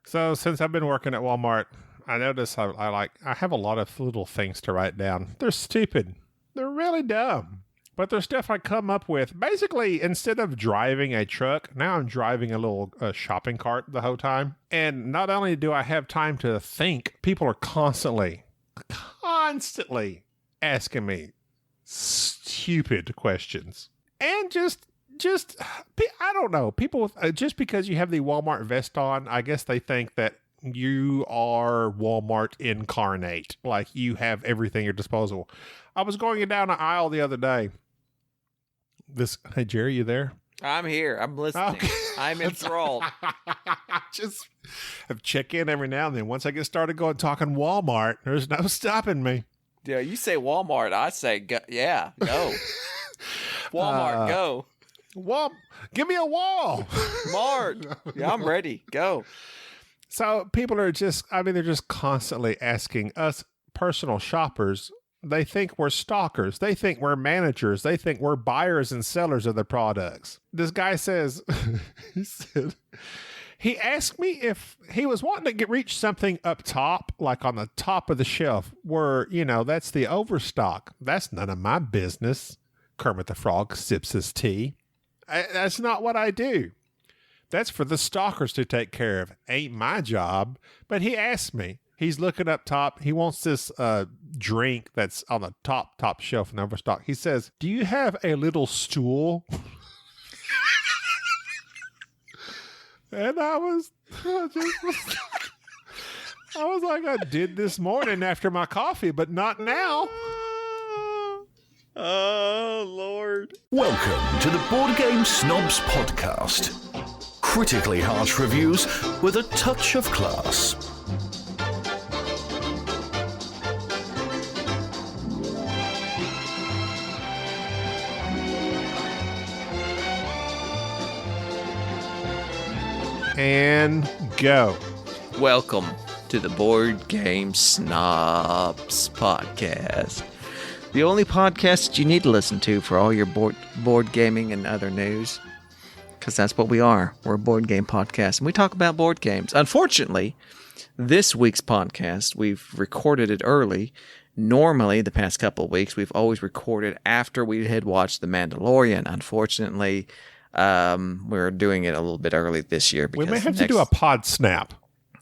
So since I've been working at Walmart, I notice I have a lot of little things to write down. They're stupid. They're really dumb. But there's stuff I come up with. Basically, instead of driving a truck, now I'm driving a little shopping cart the whole time. And not only do I have time to think, people are constantly asking me stupid questions. And just I don't know. People, just because you have the Walmart vest on, I guess they think that you are Walmart incarnate. Like you have everything at your disposal. I was going down an aisle the other day. Hey, Jerry, you there? I'm here. I'm listening. Okay. I'm enthralled. Just check in every now and then. Once I get started talking Walmart, there's no stopping me. Yeah, you say Walmart. I say, go. Walmart, go. Give me a wall. Mart. Yeah, I'm ready. Go. So people are they're just constantly asking us personal shoppers. They think we're stalkers. They think we're managers. They think we're buyers and sellers of the products. This guy says, he asked me if he was wanting to reach something up top, like on the top of the shelf where, that's the overstock. That's none of my business. Kermit the Frog sips his tea. That's not what I do. That's for the stalkers to take care of. Ain't my job. But he asked me. He's looking up top. He wants this drink that's on the top shelf in overstock. He says, "Do you have a little stool?" And I was like, I did this morning after my coffee, but not now. Oh, Lord. Welcome to the Board Game Snobs podcast. Critically harsh reviews with a touch of class. And go. Welcome to the Board Game Snobs podcast. The only podcast that you need to listen to for all your board gaming and other news. Because that's what we are. We're a board game podcast. And we talk about board games. Unfortunately, this week's podcast, we've recorded it early. Normally, the past couple of weeks, we've always recorded after we had watched The Mandalorian. Unfortunately, we're doing it a little bit early this year. We may have to do a pod snap.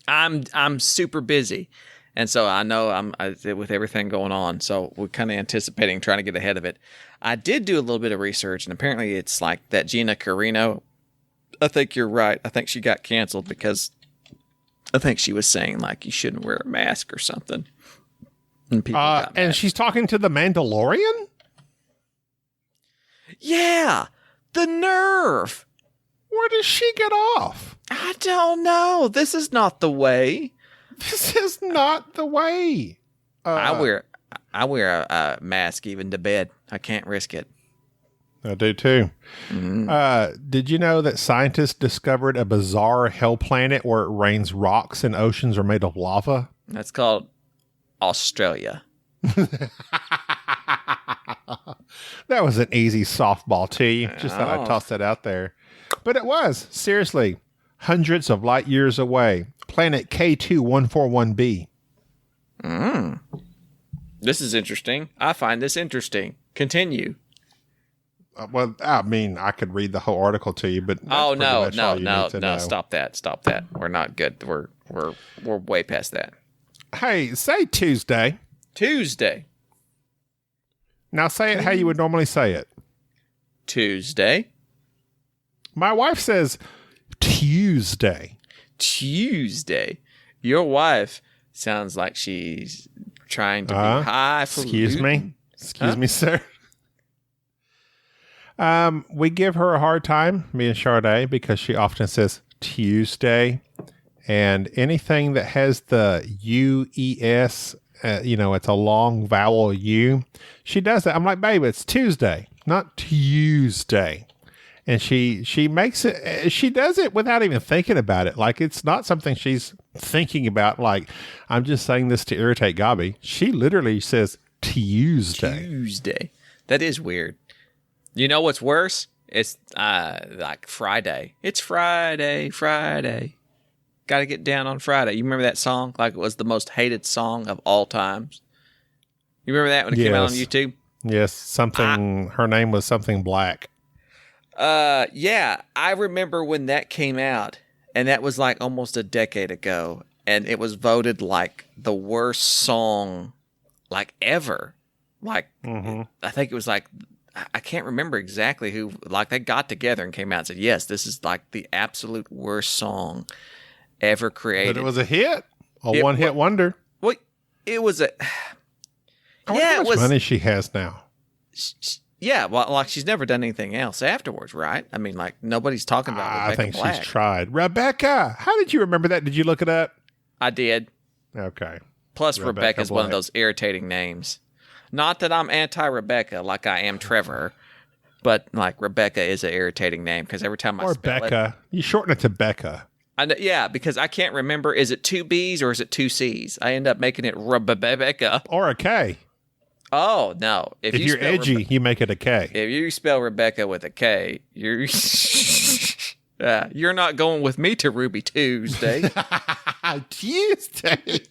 I'm super busy. And so I know with everything going on, so we're kind of anticipating trying to get ahead of it. I did do a little bit of research, and apparently it's like that Gina Carino. I think you're right. I think she got canceled because I think she was saying like you shouldn't wear a mask or something. And people got mad. And she's talking to the Mandalorian? Yeah, the nerve. Where does she get off? I don't know. This is not the way. This is not the way. I wear a mask even to bed. I can't risk it. I do too. Mm-hmm. Did you know that scientists discovered a bizarre hell planet where it rains rocks and oceans are made of lava? That's called Australia. That was an easy softball to you. Just thought I'd toss that out there. But it was, seriously, hundreds of light years away. Planet K2141b. This is interesting. I find this interesting. Continue. Well, I mean, I could read the whole article to you, but no, know. Stop that. We're not good. We're way past that. Hey, say Tuesday. Tuesday. Now say it how you would normally say it. Tuesday. My wife says Tuesday. Tuesday. Your wife sounds like she's trying to be highfalutin. Excuse me, sir. We give her a hard time, me and Sade, because she often says Tuesday, and anything that has the U-E-S, it's a long vowel U. She does that. I'm like, babe, it's Tuesday, not Tuesday. And she makes it, she does it without even thinking about it. Like, it's not something she's thinking about. Like, I'm just saying this to irritate Gabi. She literally says Tuesday. Tuesday. That is weird. You know what's worse? It's like Friday. It's Friday. Gotta Get Down on Friday. You remember that song? Like it was the most hated song of all times. You remember that when it came out on YouTube? Yes, something. Her name was something black. Yeah, I remember when that came out, and that was like almost a decade ago, and it was voted like the worst song like ever. Like I think it was like I can't remember exactly who. Like they got together and came out and said, "Yes, this is like the absolute worst song ever created." But it was a hit, one-hit wonder. Well, it was a. How much money she has now? Yeah, well, like she's never done anything else afterwards, right? I mean, like nobody's talking about Rebecca I think Black. she's tried. Rebecca, how did you remember that? Did you look it up? I did. Okay. Plus, Rebecca's one of Black. those irritating names. Not that I'm anti-Rebecca like I am Trevor, but like Rebecca is an irritating name because every time I spell Becca. You shorten it to Becca. yeah, because I can't remember, is it 2 B's or is it 2 C's? I end up making it Rebecca. Or a K. Oh, no. If you're edgy, you make it a K. If you spell Rebecca with a K, you're you're not going with me to Ruby Tuesday. Tuesday.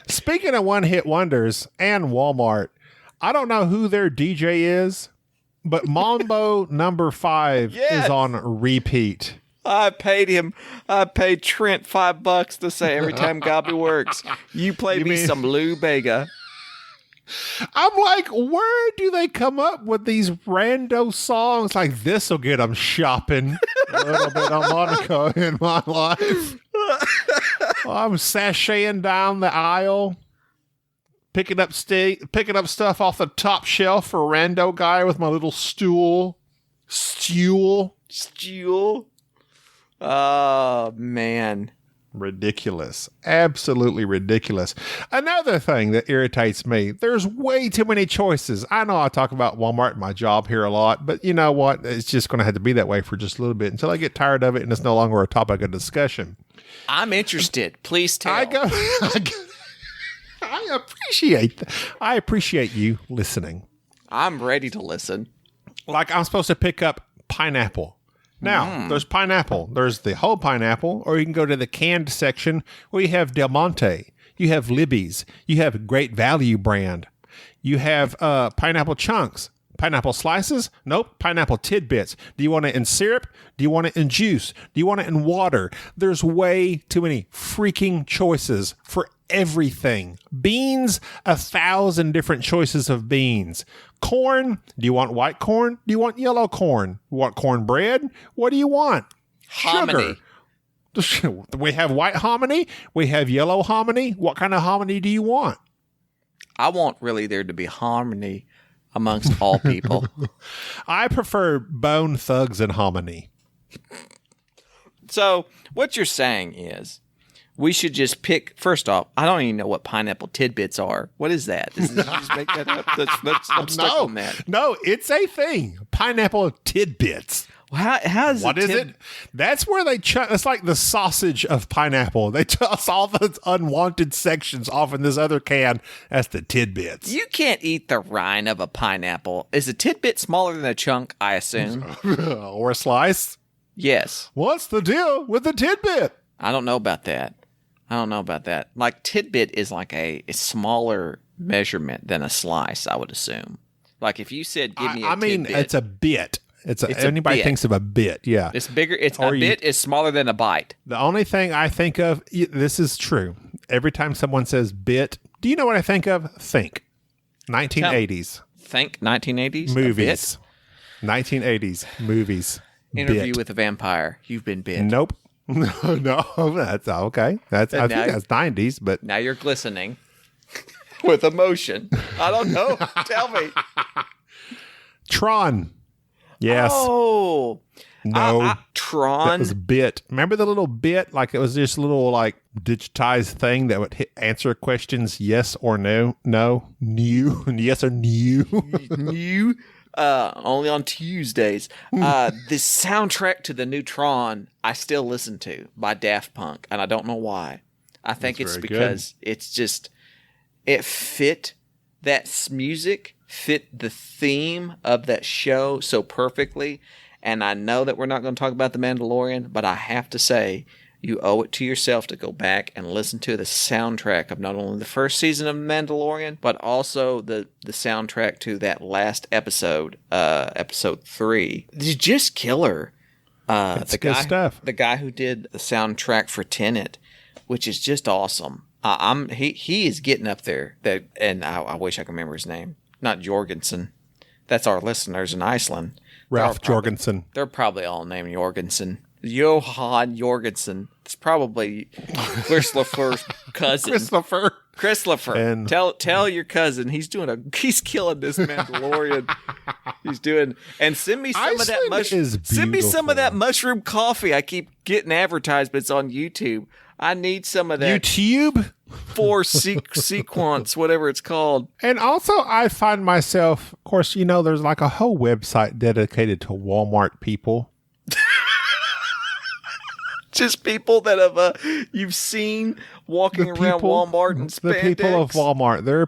Speaking of one-hit wonders and Walmart, I don't know who their DJ is, but Mambo number 5 Yes. is on repeat. I paid Trent $5 to say every time Gobby works, you play me some Lou Bega. I'm like, where do they come up with these rando songs? Like, this will get them shopping a little bit on Monaco in my life. I'm sashaying down the aisle, picking up stuff off the top shelf for a rando guy with my little stool. Oh, man. Ridiculous. Absolutely ridiculous. Another thing that irritates me, there's way too many choices. I know I talk about Walmart in my job here a lot, but you know what? It's just going to have to be that way for just a little bit until I get tired of it and it's no longer a topic of discussion. I'm interested. Please tell. I appreciate you listening. I'm ready to listen. Like I'm supposed to pick up pineapple. Now, there's pineapple. There's the whole pineapple, or you can go to the canned section where you have Del Monte, you have Libby's, you have Great Value brand, you have pineapple chunks, pineapple slices, nope, pineapple tidbits. Do you want it in syrup? Do you want it in juice? Do you want it in water? There's way too many freaking choices for everything. Beans, 1,000 different choices of beans. Corn, do you want white corn? Do you want yellow corn? You want cornbread? What do you want? Hominy. Sugar. We have white hominy. We have yellow hominy. What kind of hominy do you want? I want really there to be harmony amongst all people. I prefer Bone Thugs and hominy. So what you're saying is we should just pick, first off, I don't even know what pineapple tidbits are. What is that? Did you just make that up? I'm stuck on that. No, it's a thing. Pineapple tidbits. How is What is it? That's where they it's like the sausage of pineapple. They toss all the unwanted sections off in this other can. That's the tidbits. You can't eat the rind of a pineapple. Is a tidbit smaller than a chunk, I assume? Or a slice? Yes. What's the deal with the tidbit? I don't know about that. Like tidbit is like a smaller measurement than a slice, I would assume. Like if you said, give me a tidbit. It's a bit. Anybody bit. thinks of a bit, yeah. It's bigger. Bit is smaller than a bite. The only thing I think of, this is true. Every time someone says bit, do you know what I think of? Think 1980s. Think 1980s Movies. 1980s movies. Interview bit. with a Vampire. You've been bit. Nope. No, that's okay. I think that's 90s, but now you're glistening with emotion. I don't know. Tell me. Tron. Yes. Oh. No. Tron. That was bit. Remember the little bit? Like it was just a little like digitized thing that would answer questions yes or no. No. New. Yes or new. New. Only on Tuesdays. The soundtrack to the new Tron I still listen to by Daft Punk, and I don't know why. I think it's because it's just it fit that music fit the theme of that show so perfectly. And I know that we're not going to talk about The Mandalorian, but I have to say, you owe it to yourself to go back and listen to the soundtrack of not only the first season of Mandalorian, but also the soundtrack to that last episode, episode 3. It's just killer. It's good stuff. The guy who did the soundtrack for Tenet, which is just awesome. He is getting up there. And I wish I could remember his name. Not Jorgensen. That's our listeners in Iceland. Ralph Jorgensen. They're probably all named Jorgensen. Johan Jorgensen. It's probably Christopher's cousin. Christopher. And tell your cousin he's killing this Mandalorian. And send me some of that mushroom. Send me some of that mushroom coffee. I keep getting advertisements on YouTube. I need some of that. YouTube? Sequence, whatever it's called. And also, I find myself, of course, there's like a whole website dedicated to Walmart people. Just people that have you've seen walking around Walmart and spandex. The people of Walmart, they're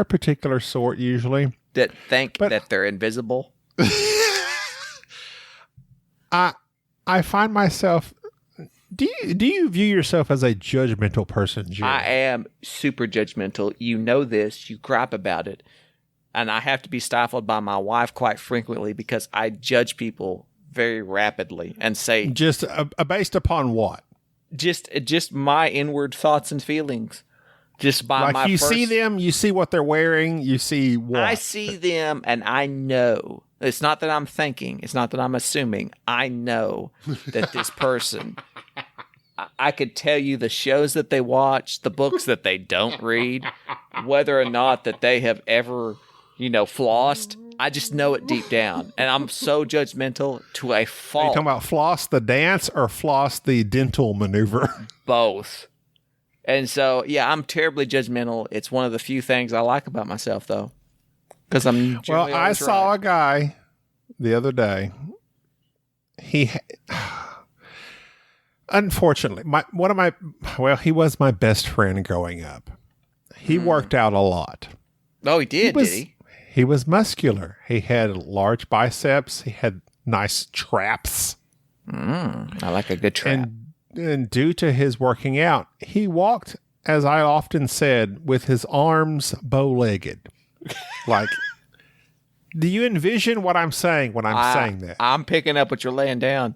a particular sort usually. That think that they're invisible. I find myself. Do you view yourself as a judgmental person, Jerry? I am super judgmental. You know this. You gripe about it. And I have to be stifled by my wife quite frequently because I judge people very rapidly and say... Just based upon what? Just my inward thoughts and feelings. Just by my see them, you see what they're wearing, you see what? I see them and I know. It's not that I'm thinking. It's not that I'm assuming. I know that this person... I could tell you the shows that they watch, the books that they don't read, whether or not that they have ever, flossed. I just know it deep down. And I'm so judgmental to a fault. Are you talking about floss the dance or floss the dental maneuver? Both. And so, yeah, I'm terribly judgmental. It's one of the few things I like about myself, though. Because I'm Well, I saw a guy the other day. Unfortunately, he was my best friend growing up. He worked out a lot. Oh, he did, did he? He was muscular. He had large biceps. He had nice traps. I like a good trap. And due to his working out, he walked, as I often said, with his arms bow-legged. Like, do you envision what I'm saying when I'm saying that? I'm picking up what you're laying down.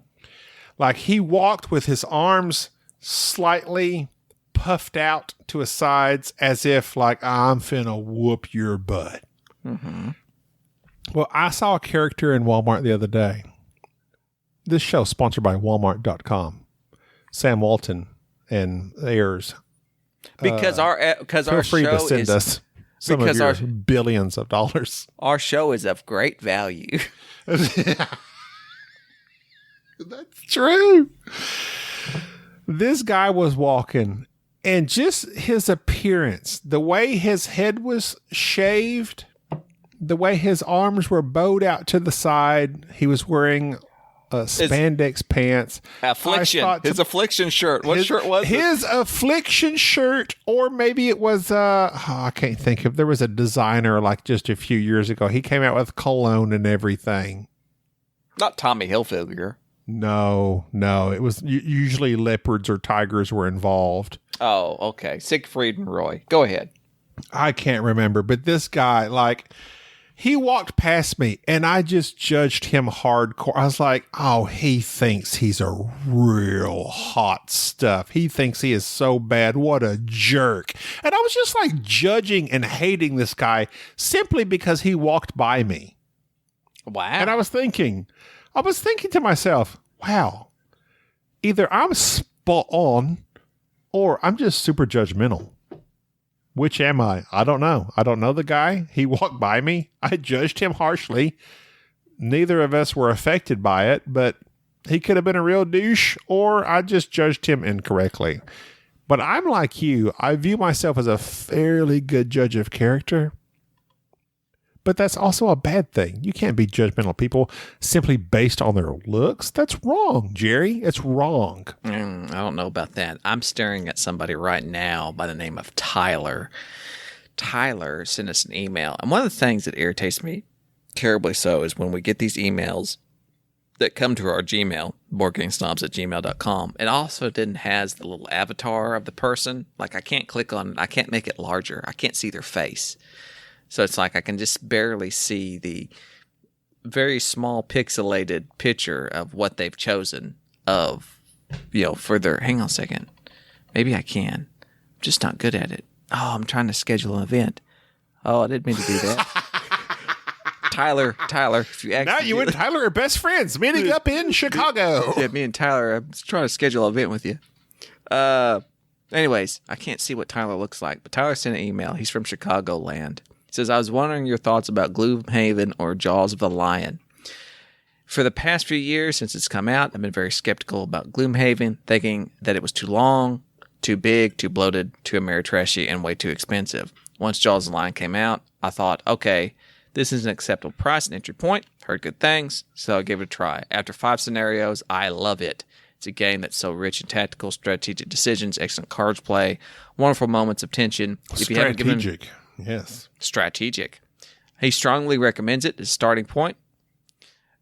Like he walked with his arms slightly puffed out to his sides as if like, I'm finna whoop your butt. Mm-hmm. Well, I saw a character in Walmart the other day. This show is sponsored by Walmart.com. Sam Walton and heirs. Because our feel free show to send us some of your billions of dollars. Our show is of great value. That's true. This guy was walking, and just his appearance, the way his head was shaved, the way his arms were bowed out to the side, he was wearing spandex pants. Affliction. His Affliction shirt. What shirt was it? His Affliction shirt, or maybe it was, I can't think of, there was a designer like just a few years ago. He came out with cologne and everything. Not Tommy Hilfiger. No. It was usually leopards or tigers were involved. Oh, okay. Siegfried and Roy. Go ahead. I can't remember, but this guy, like, he walked past me and I just judged him hardcore. I was like, oh, he thinks he's a real hot stuff. He thinks he is so bad. What a jerk. And I was just like judging and hating this guy simply because he walked by me. Wow. And I was thinking to myself, wow, either I'm spot on or I'm just super judgmental. Which am I? I don't know. I don't know the guy. He walked by me. I judged him harshly. Neither of us were affected by it, but he could have been a real douche or I just judged him incorrectly. But I'm like you. I view myself as a fairly good judge of character. But that's also a bad thing. You can't be judgmental people simply based on their looks. That's wrong, Jerry. It's wrong. I don't know about that. I'm staring at somebody right now by the name of Tyler. Tyler sent us an email. And one of the things that irritates me terribly so is when we get these emails that come to our Gmail, boardgamesnobs@gmail.com. It also didn't has the little avatar of the person. Like I can't click on it. I can't make it larger. I can't see their face. So it's like I can just barely see the very small pixelated picture of what they've chosen of, for their, hang on a second. Maybe I can. I'm just not good at it. Oh, I'm trying to schedule an event. Oh, I didn't mean to do that. Tyler, if you actually... Now you and Tyler are best friends, meeting up in Chicago. Yeah, me and Tyler, I'm trying to schedule an event with you. Anyways, I can't see what Tyler looks like, but Tyler sent an email. He's from Chicagoland. He says, I was wondering your thoughts about Gloomhaven or Jaws of the Lion. For the past few years since it's come out, I've been very skeptical about Gloomhaven, thinking that it was too long, too big, too bloated, too Ameritrashy, and way too expensive. Once Jaws of the Lion came out, I thought, okay, this is an acceptable price and entry point. Heard good things, so I gave it a try. After 5 scenarios, I love it. It's a game that's so rich in tactical, strategic decisions, excellent cards play, wonderful moments of tension. If you haven't given yes. Strategic. He strongly recommends it as a starting point.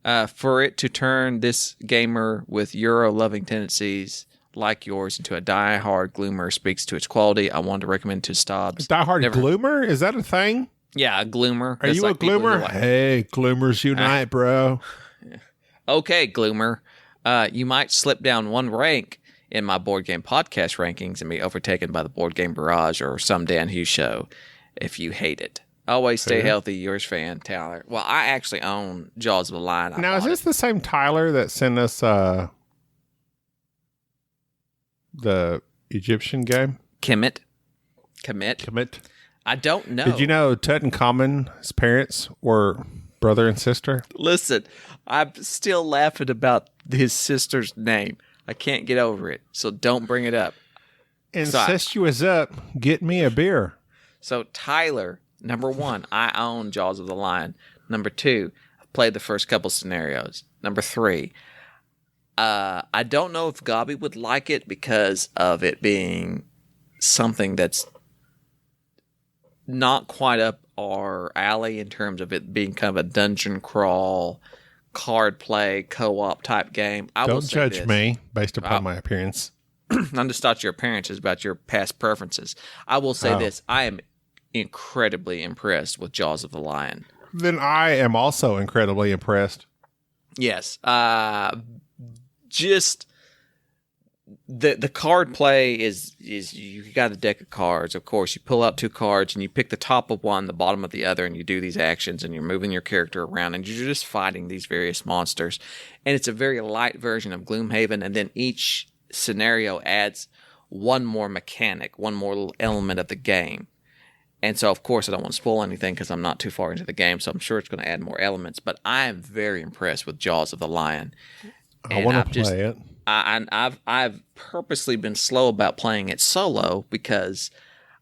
For it to turn this gamer with Euro-loving tendencies like yours into a die-hard gloomer speaks to its quality. I wanted to recommend to Snobs. Die-hard gloomer? Is that a thing? Yeah, a gloomer. Are you a gloomer? Hey, gloomers unite, bro. Okay, gloomer. You might slip down one rank in my board game podcast rankings and be overtaken by the Board Game Barrage or some Dan Hughes show if you hate it. Always stay healthy. Yours fan, Tyler. Well, I actually own Jaws of the Lion. Now, is this the same Tyler that sent us the Egyptian game? Commit. I don't know. Did you know Tutankhamun's parents were brother and sister? Listen, I'm still laughing about his sister's name. I can't get over it, so don't bring it up. Incestuous up, get me a beer. So Tyler, number 1, I own Jaws of the Lion. Number 2, I've played the first couple scenarios. Number 3, I don't know if Gabi would like it because of it being something that's not quite up our alley in terms of it being kind of a dungeon crawl, card play, co-op type game. Don't judge me based upon my appearance. I'm just thought your appearance is about your past preferences. I will say this. I am incredibly impressed with Jaws of the Lion. Then I am also incredibly impressed. Yes. Just the card play is you got a deck of cards. Of course, you pull out 2 cards and you pick the top of one, the bottom of the other, and you do these actions and you're moving your character around and you're just fighting these various monsters. And it's a very light version of Gloomhaven, and then each scenario adds one more mechanic, one more little element of the game. And so, of course, I don't want to spoil anything because I'm not too far into the game, so I'm sure it's going to add more elements. But I am very impressed with Jaws of the Lion. I want to play it. I've purposely been slow about playing it solo because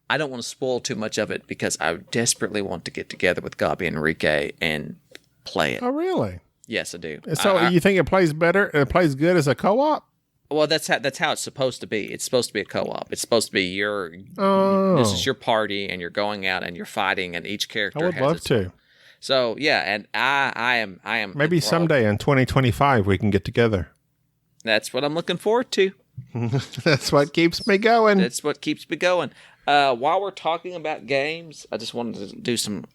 I don't want to spoil too much of it because I desperately want to get together with Gabi and Enrique and play it. Oh, really? Yes, I do. So you think it plays better? It plays good as a co-op? Well, that's how it's supposed to be. It's supposed to be a co-op. It's supposed to be this is your party, and you're going out and you're fighting, and each character. I would love to. So yeah, and I am. Maybe enthralled. someday in 2025 we can get together. That's what I'm looking forward to. That's what keeps me going. That's what keeps me going. While we're talking about games, I just wanted to do some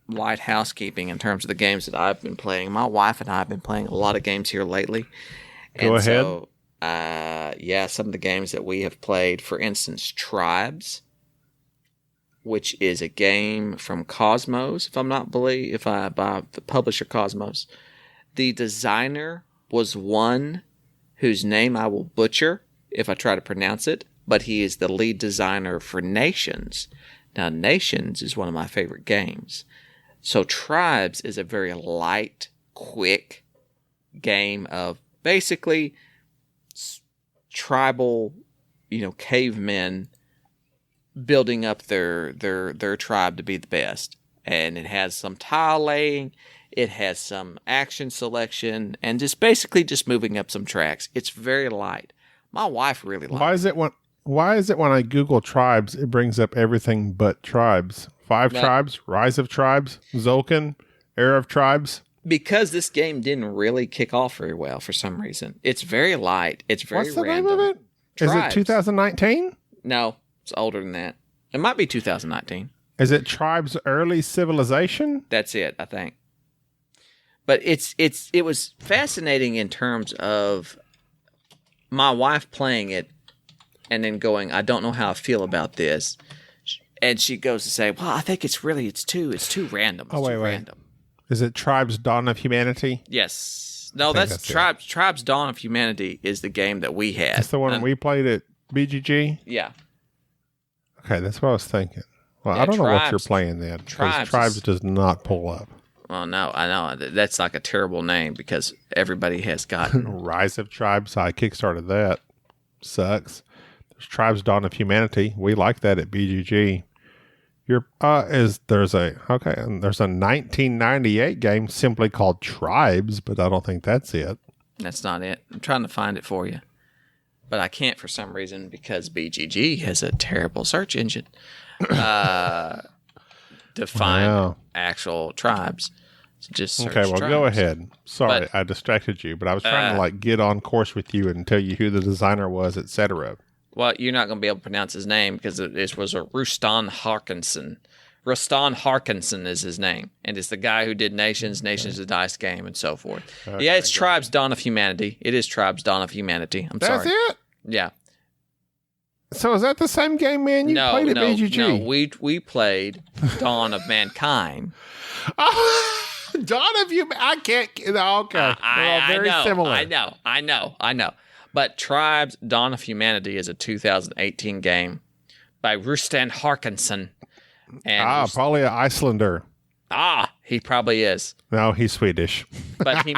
light housekeeping in terms of the games that I've been playing. My wife and I have been playing a lot of games here lately. Go ahead. So, some of the games that we have played, for instance, Tribes, which is a game from Cosmos, by the publisher Cosmos. The designer was one whose name I will butcher if I try to pronounce it, but he is the lead designer for Nations. Now, Nations is one of my favorite games. So Tribes is a very light, quick game of basically tribal, cavemen building up their tribe to be the best. And it has some tile laying, it has some action selection, and just basically just moving up some tracks. It's very light. My wife really likes it. Why is it when I Google Tribes, it brings up everything but tribes? Tribes, Rise of Tribes, Zolkin, Era of Tribes. because this game didn't really kick off very well for some reason. It's very light. It's very What's the random. name of it? Is it Tribes. 2019? No, it's older than that. It might be 2019. Is it Tribes Early Civilization? That's it, I think. But it was fascinating in terms of my wife playing it and then going, I don't know how I feel about this. And she goes to say, well, I think it's too random. It's too random. Is it Tribes Dawn of Humanity? Yes. No, think that's that's Tribes Dawn of Humanity is the game that we had. That's the one we played at BGG? Yeah. Okay, that's what I was thinking. Well, Yeah, I don't know what you're Tribes- playing then. Because Tribes Tribes is- does not pull up. Oh, no, I know. That's like a terrible name because everybody has gotten... Rise of Tribes, I kickstarted that. Sucks. There's Tribes Dawn of Humanity. We like that at BGG. There's a 1998 game simply called Tribes, but I don't think that's it. That's not it. I'm trying to find it for you. But I can't for some reason because BGG has a terrible search engine to find Wow. actual tribes. So just search Okay, well, go tribes. ahead. Sorry, But- I distracted you, but I was trying to get on course with you and tell you who the designer was, etc. Well, you're not going to be able to pronounce his name because it was a Rustan Harkinson. Rustan Harkinson is his name, and it's the guy who did Nations, Nations of Dice game, and so forth. Yeah, it's Tribes Dawn of Humanity. It is Tribes Dawn of Humanity. I'm That's sorry. it? Yeah. So is that the same game, man? You played at BGG? No, we played Dawn of Mankind. Dawn of you, I can't. No, okay, they're all very similar. I know. But Tribes Dawn of Humanity is a 2018 game by Rustan Harkinson. And probably an Icelander. he probably is. No, he's Swedish. But he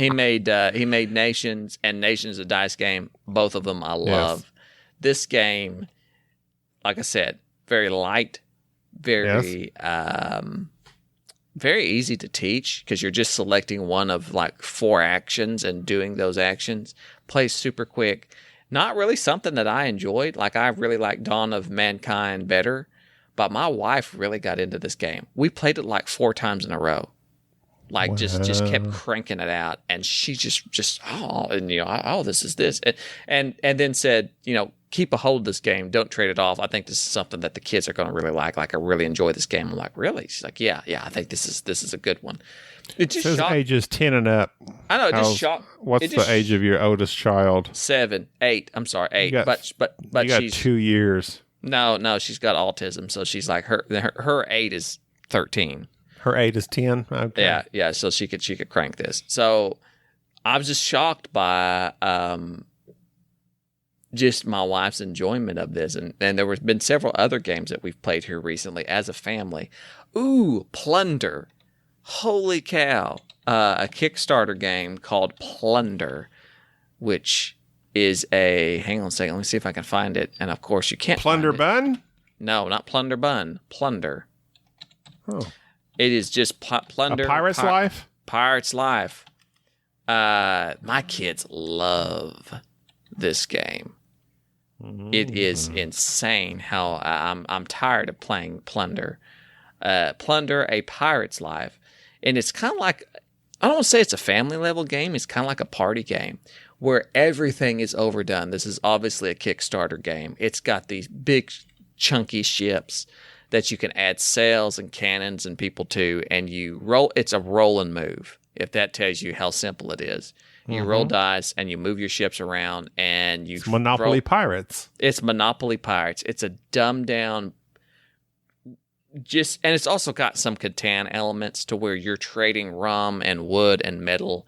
made Nations and Nations of Dice game. Both of them I love. Yes. This game, like I said, very light, very very easy to teach because you're just selecting one of like 4 actions and doing those actions. Plays super quick. Not really something that I enjoyed. Like I really like Dawn of Mankind better, but my wife really got into this game. We played it like 4 times in a row. Like just kept cranking it out, and she this is this, and then said, keep a hold of this game, don't trade it off. I think this is something that the kids are going to really like. Like I really enjoy this game. I'm like, really? She's like, yeah, I think this is a good one. It just Says shocked. ages 10 and up. I know, it just shocked. What's the age of your oldest child? 7, 8. I'm sorry, 8. You got, but you got she's 2 years. no, she's got autism, so she's like her 8 is 13. Her 8 is 10. Okay. Yeah. So she could crank this. So I was just shocked by just my wife's enjoyment of this, and there has been several other games that we've played here recently as a family. Ooh, Plunder! Holy cow! A Kickstarter game called Plunder, which is hang on a second. Let me see if I can find it. And of course, you can't. Plunder find it. Bun? No, not Plunder Bun. Plunder. Oh. It is just Plunder. A Pirate's Life? Pirate's Life. My kids love this game. It is insane how I'm tired of playing Plunder. Plunder, A Pirate's Life. And it's kind of like, I don't want to say it's a family level game. It's kind of like a party game where everything is overdone. This is obviously a Kickstarter game. It's got these big chunky ships that you can add sails and cannons and people to, and you roll. It's a roll and move, if that tells you how simple it is. You roll dice and you move your ships around, and you It's Monopoly Pirates. It's Monopoly Pirates. It's a dumbed down, and it's also got some Catan elements to where you're trading rum and wood and metal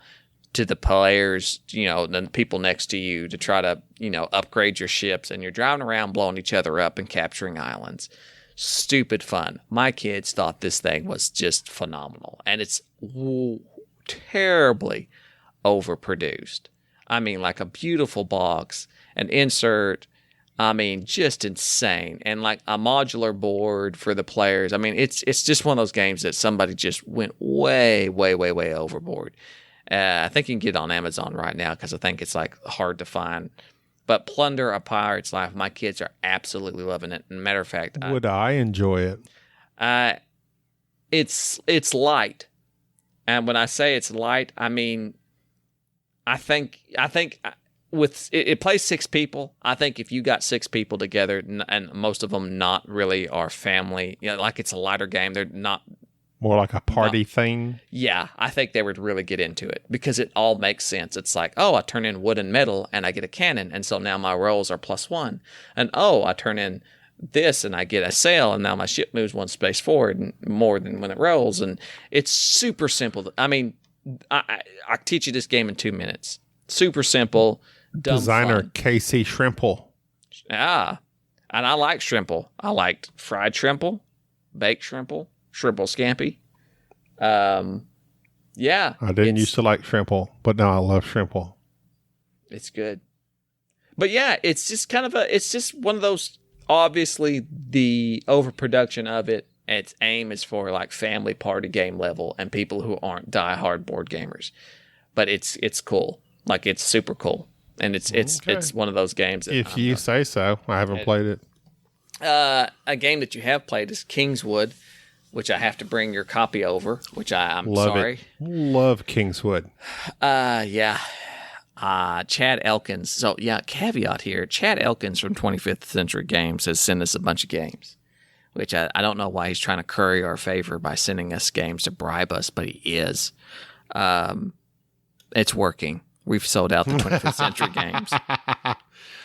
to the players, the people next to you to try to, upgrade your ships, and you're driving around blowing each other up and capturing islands. Stupid fun. My kids thought this thing was just phenomenal, and it's terribly overproduced. I mean, like a beautiful box, an insert. I mean, just insane, and like a modular board for the players. I mean, it's just one of those games that somebody just went way, way, way, way overboard. I think you can get it on Amazon right now because I think it's like hard to find. But Plunder, A Pirate's Life, my kids are absolutely loving it. And matter of fact, Would I enjoy it? it's light. And when I say it's light, I mean, I think with it plays 6 people. I think if you got 6 people together, and most of them not really are family, like it's a lighter game. They're not more like a party thing. Yeah, I think they would really get into it because it all makes sense. It's like, oh, I turn in wood and metal and I get a cannon, and so now my rolls are +1. And oh, I turn in this and I get a sail, and now my ship moves 1 space forward and more than when it rolls. And it's super simple. I mean, I teach you this game in 2 minutes. Super simple. Dumb Designer fun. Casey Shrimple. Ah, and I like shrimple. I liked fried shrimple, baked shrimple, shrimple scampi. Yeah. I didn't used to like Shrimple, but now I love Shrimple. It's good. But yeah, it's just it's just one of those, obviously the overproduction of it, its aim is for like family party game level and people who aren't diehard board gamers. But it's cool. Like it's super cool. And it's one of those games. If you say so. I haven't played it. A game that you have played is Kingswood, which I have to bring your copy over, which I'm Love sorry. It. Love Kingswood. Yeah. Chad Elkins. So yeah, caveat here. Chad Elkins from 25th Century Games has sent us a bunch of games, which I don't know why he's trying to curry our favor by sending us games to bribe us, but he is. It's working. We've sold out the 25th Century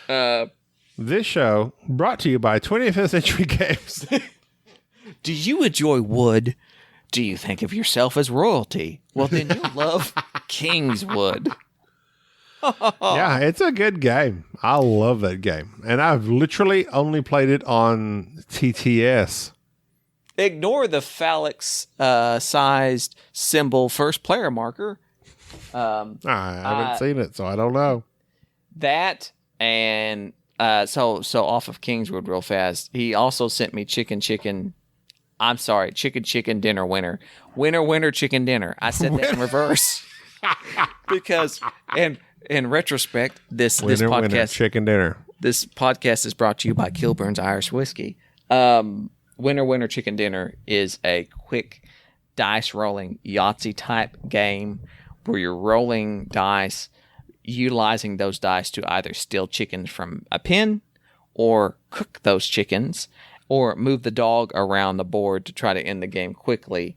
Games. This show brought to you by 25th Century Games. Do you enjoy wood? Do you think of yourself as royalty? Well, then you'll love Kingswood. Yeah, it's a good game. I love that game. And I've literally only played it on TTS. Ignore the phallic-sized symbol first player marker. I haven't seen it, so I don't know. That and so off of Kingswood real fast. He also sent me chicken dinner winner chicken dinner. I said that in reverse because in retrospect, this podcast chicken dinner. This podcast is brought to you by Kilburn's Irish Whiskey. Winner chicken dinner is a quick dice rolling Yahtzee type game where you're rolling dice, utilizing those dice to either steal chickens from a pen or cook those chickens or move the dog around the board to try to end the game quickly.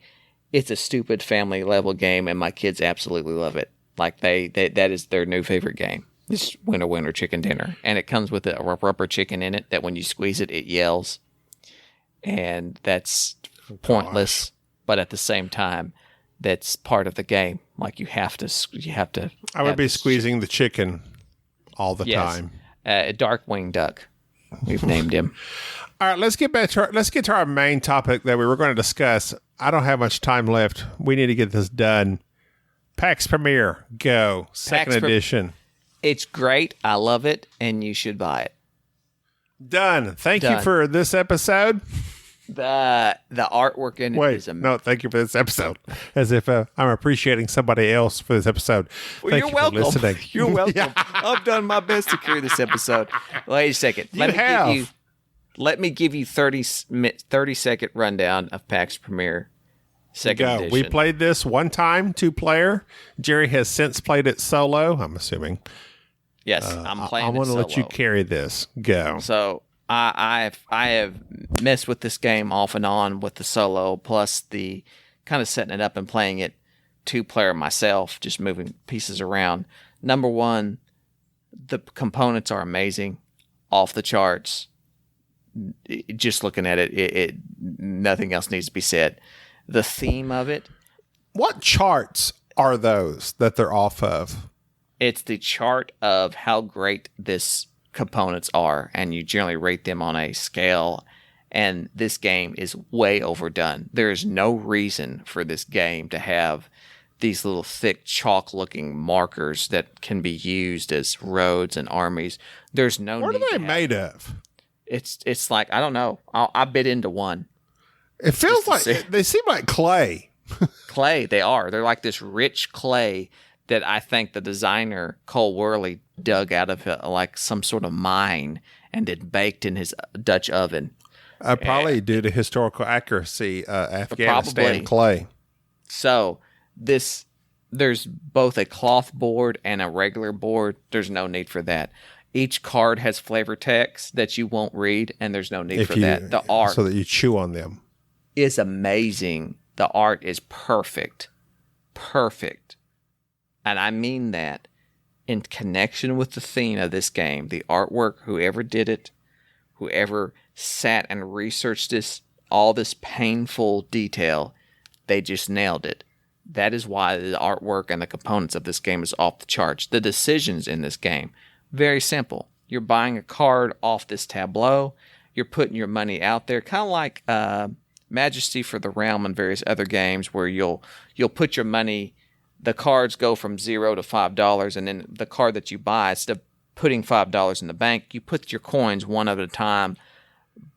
It's a stupid family level game, and my kids absolutely love it. Like that is their new favorite game. It's winner chicken dinner, and it comes with a rubber chicken in it that when you squeeze it, it yells, and that's pointless. But at the same time, that's part of the game. Like you have to. I would be squeezing the chicken all the time. Darkwing Duck. We've named him. All right, let's get to our main topic that we were going to discuss. I don't have much time left. We need to get this done. Pax Pamir, go. Second edition. It's great. I love it, and you should buy it. Done. Thank you for this episode. The artwork in it is amazing. No, thank you for this episode. As if I'm appreciating somebody else for this episode. Well, you're welcome. You're welcome. Yeah. I've done my best to carry this episode. Wait a second. Let me give you 30-second rundown of Pax Pamir second edition. We played this one time, 2-player. Jerry has since played it solo, I'm assuming. Yes, I'm playing it solo. I want to let you carry this. Go. So I have messed with this game off and on with the solo, plus the kind of setting it up and playing it 2-player myself, just moving pieces around. Number one, the components are amazing, off the charts. Just looking at it, nothing else needs to be said. The theme of it. What charts are those that they're off of? It's the chart of how great this components are, and you generally rate them on a scale, and this game is way overdone. There is no reason for this game to have these little thick chalk looking markers that can be used as roads and armies. There's no what need are they made of? It's like, I don't know. I bit into one. It feels like they seem like clay. Clay, they are. They're like this rich clay that I think the designer, Cole Worley, dug out of like some sort of mine and then baked in his Dutch oven. Probably due to historical accuracy, Afghanistan probably. Clay. So there's both a cloth board and a regular board. There's no need for that. Each card has flavor text that you won't read, and there's no need for that. The art, so that you chew on them, is amazing. The art is perfect. Perfect. And I mean that in connection with the theme of this game. The artwork, whoever did it, whoever sat and researched all this painful detail, they just nailed it. That is why the artwork and the components of this game is off the charts. The decisions in this game, very simple. You're buying a card off this tableau. You're putting your money out there, kind of like Majesty for the Realm and various other games where you'll put your money. The cards go from $0 to $5, and then the card that you buy, instead of putting $5 in the bank, you put your coins one at a time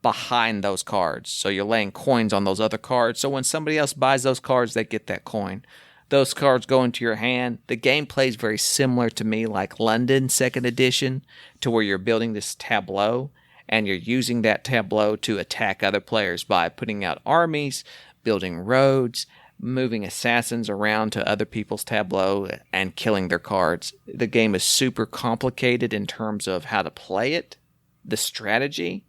behind those cards. So you're laying coins on those other cards. So when somebody else buys those cards, they get that coin. Those cards go into your hand. The game plays very similar to me like London 2nd edition, to where you're building this tableau and you're using that tableau to attack other players by putting out armies, building roads, moving assassins around to other people's tableau and killing their cards. The game is super complicated in terms of how to play it, the strategy.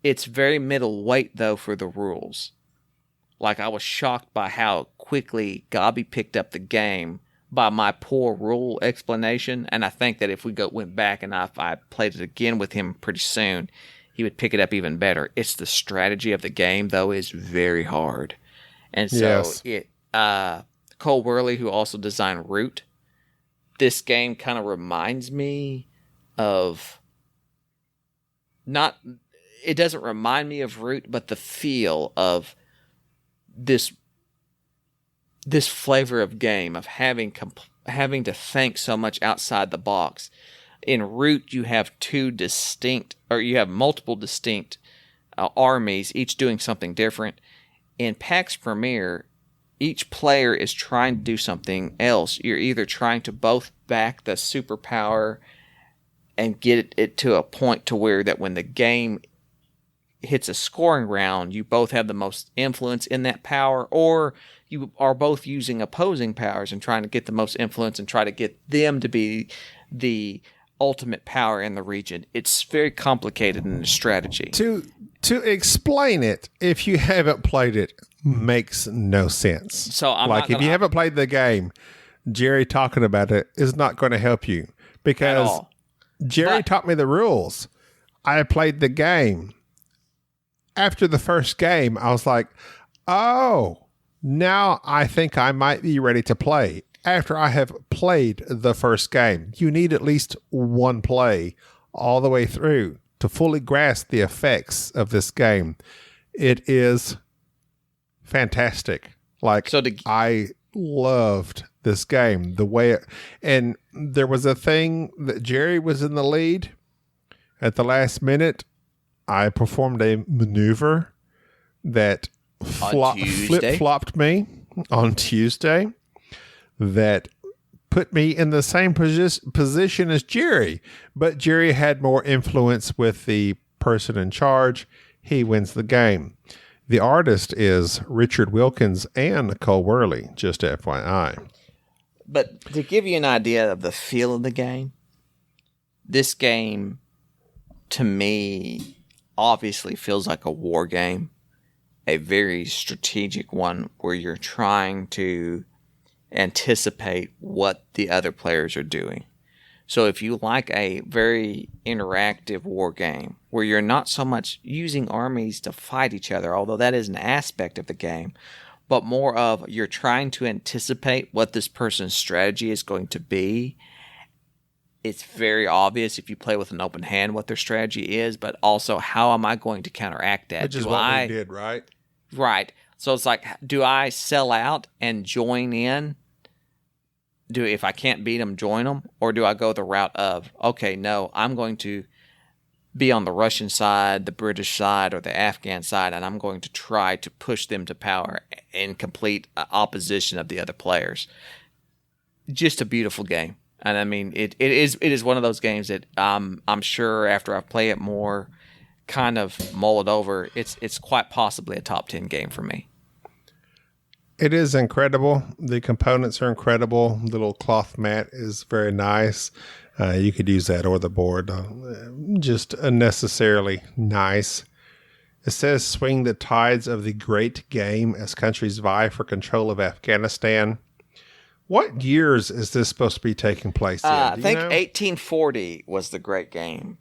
It's very middleweight, though, for the rules. Like, I was shocked by how quickly Gabi picked up the game by my poor rule explanation, and I think that if we went back and if I played it again with him pretty soon, he would pick it up even better. It's the strategy of the game, though, is very hard. And so Cole Worley, who also designed Root, this game kind of reminds me of it doesn't remind me of Root, but the feel of this flavor of game, of having to think so much outside the box. In Root, you have multiple distinct armies, each doing something different. In Pax Pamir, each player is trying to do something else. You're either trying to both back the superpower and get it to a point to where that when the game hits a scoring round, you both have the most influence in that power, or you are both using opposing powers and trying to get the most influence and try to get them to be the ultimate power in the region. It's very complicated in the strategy. To explain it, if you haven't played it, makes no sense. So if you haven't played the game, Jerry talking about it is not going to help you, because Jerry taught me the rules. I played the game. After the first game, I was like, oh, now I think I might be ready to play. After I have played the first game, you need at least one play all the way through to fully grasp the effects of this game. It is fantastic. I loved this game. And there was a thing that Jerry was in the lead at the last minute. I performed a maneuver that flip-flopped me on Tuesday that put me in the same position as Jerry, but Jerry had more influence with the person in charge. He wins the game. The artist is Richard Wilkins and Cole Worley, just FYI. But to give you an idea of the feel of the game, this game, to me, obviously feels like a war game, a very strategic one where you're trying to anticipate what the other players are doing. So if you like a very interactive war game where you're not so much using armies to fight each other, although that is an aspect of the game, but more of you're trying to anticipate what this person's strategy is going to be. It's very obvious if you play with an open hand what their strategy is, but also how am I going to counteract that? Which is what we did, right? Right. So it's like, do I sell out and join in? If I can't beat them, join them? Or do I go the route of, okay, no, I'm going to be on the Russian side, the British side, or the Afghan side, and I'm going to try to push them to power in complete opposition of the other players. Just a beautiful game. And I mean, it is one of those games that I'm sure after I play it more, kind of mull it over, it's quite possibly a top 10 game for me. It is incredible. The components are incredible. The little cloth mat is very nice. You could use that or the board. Just unnecessarily nice. It says swing the tides of the great game as countries vie for control of Afghanistan. What years is this supposed to be taking place in? I think 1840 was the great game,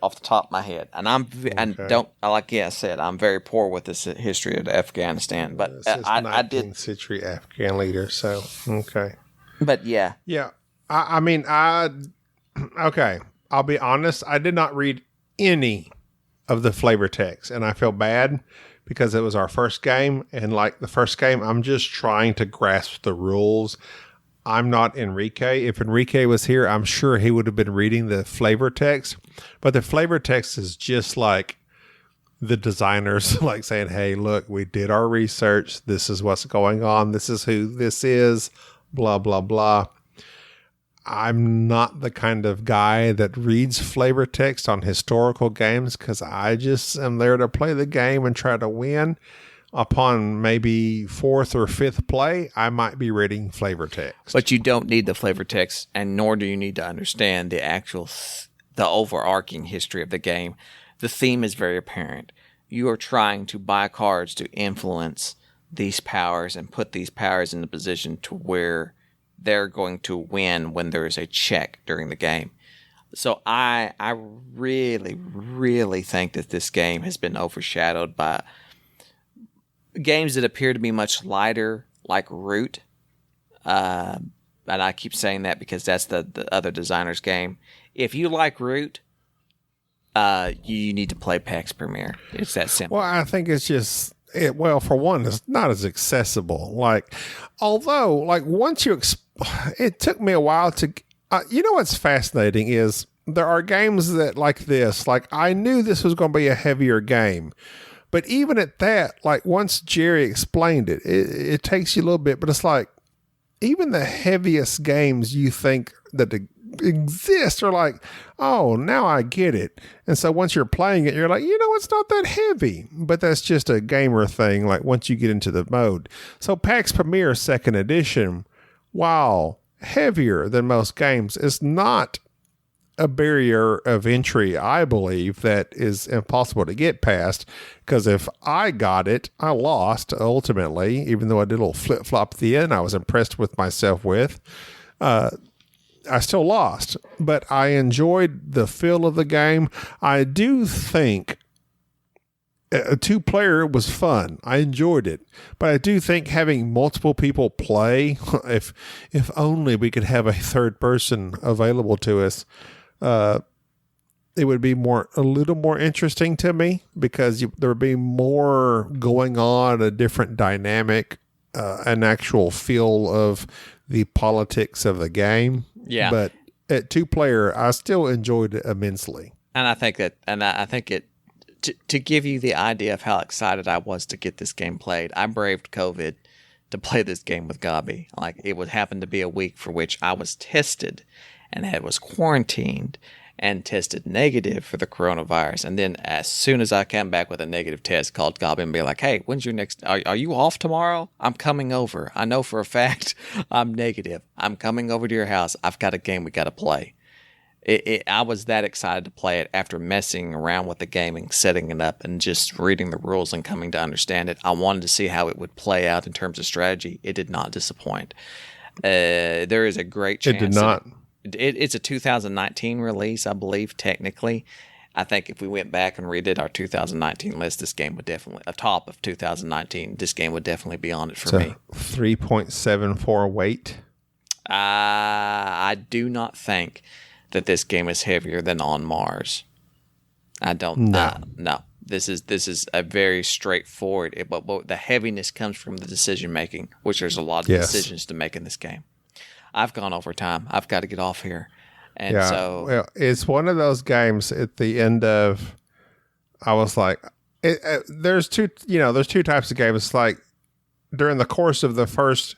off the top of my head. And like I said, I'm very poor with this history of Afghanistan. But I did 19th century Afghan leader. So okay. But yeah. Okay. I'll be honest. I did not read any of the flavor text, and I feel bad because it was our first game, and like the first game, I'm just trying to grasp the rules. I'm not Enrique. If Enrique was here, I'm sure he would have been reading the flavor text, but the flavor text is just like the designers like saying, hey, look, we did our research. This is what's going on. This is who this is, blah, blah, blah. I'm not the kind of guy that reads flavor text on historical games because I just am there to play the game and try to win. Upon maybe fourth or fifth play, I might be reading flavor text. But you don't need the flavor text, and nor do you need to understand the overarching history of the game. The theme is very apparent. You are trying to buy cards to influence these powers and put these powers in the position to where they're going to win when there is a check during the game. So I really, really think that this game has been overshadowed by games that appear to be much lighter, like Root. And I keep saying that because that's the other designer's game. If you like Root, you need to play Pax Pamir. It's that simple. Well, I think it's just... for one, it's not as accessible. Although once you... it took me a while to... what's fascinating is there are games that like this. I knew this was going to be a heavier game. But even at that, once Jerry explained it, it takes you a little bit. But it's even the heaviest games you think that exist are oh, now I get it. And so once you're playing it, you're it's not that heavy. But that's just a gamer thing, once you get into the mode. So Pax Pamir 2nd edition, while heavier than most games, is not a barrier of entry, I believe, that is impossible to get past. Because if I got it, I lost ultimately, even though I did a little flip-flop at the end I was impressed with myself with. I still lost, but I enjoyed the feel of the game. I do think a 2-player was fun. I enjoyed it, but I do think having multiple people play, if only we could have a third person available to us, it would be a little more interesting to me because there would be more going on, a different dynamic, an actual feel of the politics of the game. Yeah. But at 2-player, I still enjoyed it immensely. And I think to give you the idea of how excited I was to get this game played, I braved COVID to play this game with Gabi. It would happen to be a week for which I was tested and was quarantined and tested negative for the coronavirus. And then as soon as I came back with a negative test, called Gabi and be like, hey, when's your next... Are you off tomorrow? I'm coming over. I know for a fact I'm negative. I'm coming over to your house. I've got a game we got to play. I was that excited to play it after messing around with the game and setting it up and just reading the rules and coming to understand it. I wanted to see how it would play out in terms of strategy. It did not disappoint. There is a great chance... It did not... It's a 2019 release, I believe, technically. I think if we went back and redid our 2019 list, this game would definitely, atop of 2019, this game would definitely be on it for me. 3.74 weight. I do not think that this game is heavier than On Mars. I don't. No. This is a very straightforward. But the heaviness comes from the decision making, which there's a lot of decisions to make in this game. I've gone over time. I've got to get off here. And so it's one of those games at the end of, I was like, there's two types of games. It's during the course of the first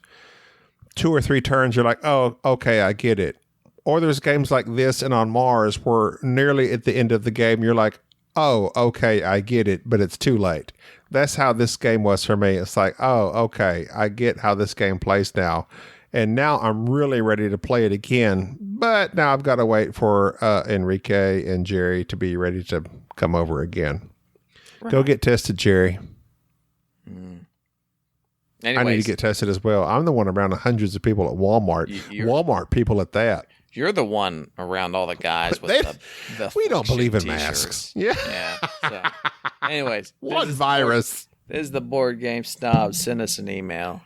2 or 3 turns, you're like, oh, okay, I get it. Or there's games like this and On Mars where nearly at the end of the game, you're like, oh, okay, I get it, but it's too late. That's how this game was for me. It's like, oh, okay, I get how this game plays now. And now I'm really ready to play it again. But now I've got to wait for Enrique and Jerry to be ready to come over again. Right. Go get tested, Jerry. I need to get tested as well. I'm the one around hundreds of people at Walmart. Walmart people at that. You're the one around all the guys with the we don't believe in t-shirts. Masks. Yeah. So, anyways. What virus? This is the Board Game Snobs. Send us an email.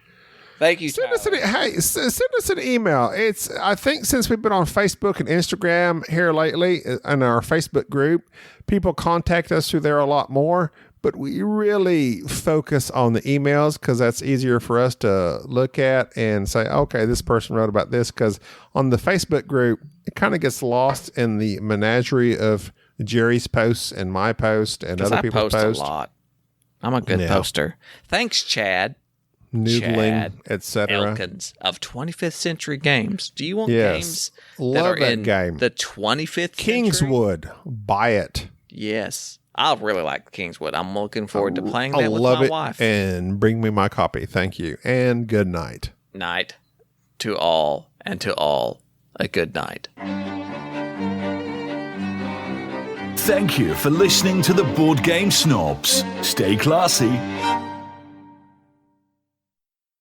Thank you, send us an email. I think since we've been on Facebook and Instagram here lately in our Facebook group, people contact us through there a lot more. But we really focus on the emails because that's easier for us to look at and say, okay, this person wrote about this. Because on the Facebook group, it kind of gets lost in the menagerie of Jerry's posts and my post and other people's posts. I post a lot. I'm a good poster. Thanks, Chad. Noodling, etc. Elkins of 25th Century Games. Do you want games that are in the 25th Kingswood, century? Buy it. Yes. I really like Kingswood. I'm looking forward to playing that with my wife. And bring me my copy. Thank you. And good night. Night to all, and to all, a good night. Thank you for listening to the Board Game Snobs. Stay classy.